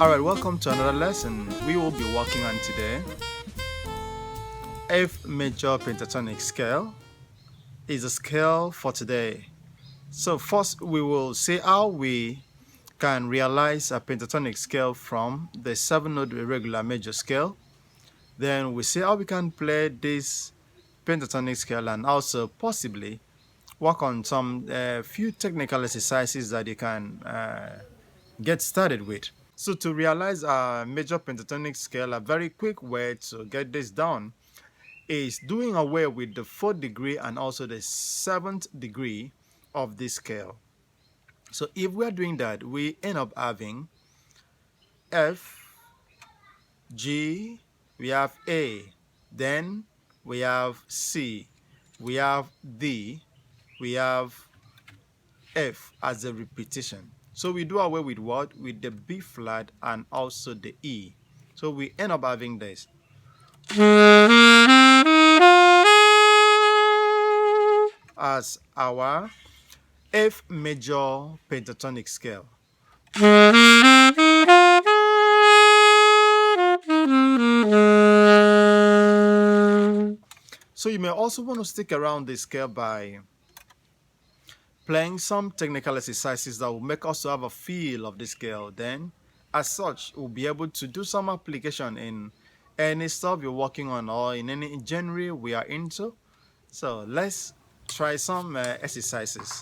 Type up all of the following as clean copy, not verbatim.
Alright, welcome to another lesson. We will be working on today F Major Pentatonic scale is a scale for today. So first we will see how we can realize a pentatonic scale from the 7-note irregular major scale. Then we see how we can play this pentatonic scale and also possibly work on some few technical exercises that you can get started with. So to realize a major pentatonic scale, a very quick way to get this done is doing away with the 4th degree and also the 7th degree of this scale. So if we are doing that, we end up having F, G, we have A, then we have C, we have D, we have F as a repetition. So we do away with what? With the B flat and also the E. So we end up having this. As our F major pentatonic scale. So you may also want to stick around this scale by playing some technical exercises that will make us to have a feel of the scale. Then, as such, we'll be able to do some application in any stuff you're working on or in any genre we are into. So let's try some exercises.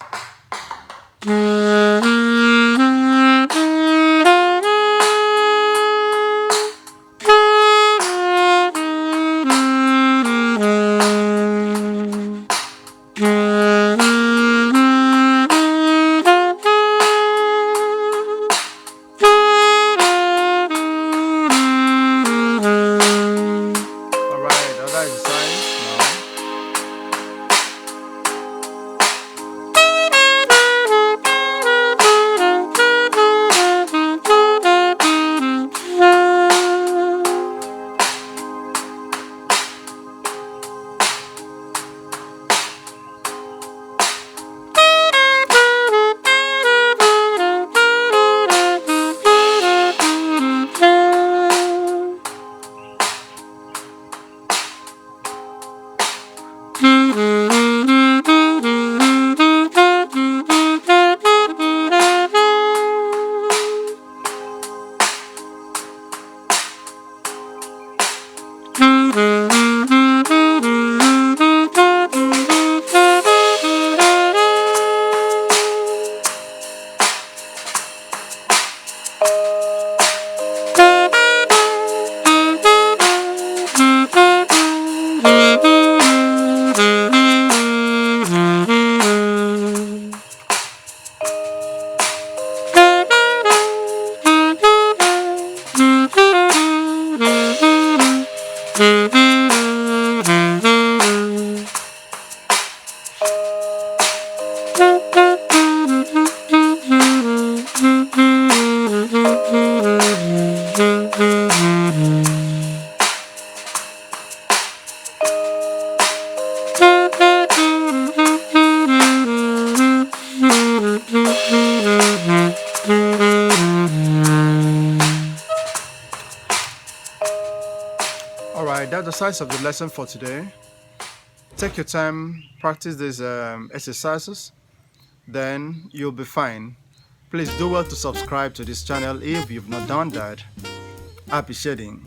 Alright, that's the size of the lesson for today. Take your time, practice these exercises, then you'll be fine. Please do well to subscribe to this channel if you've not done that. Happy shading.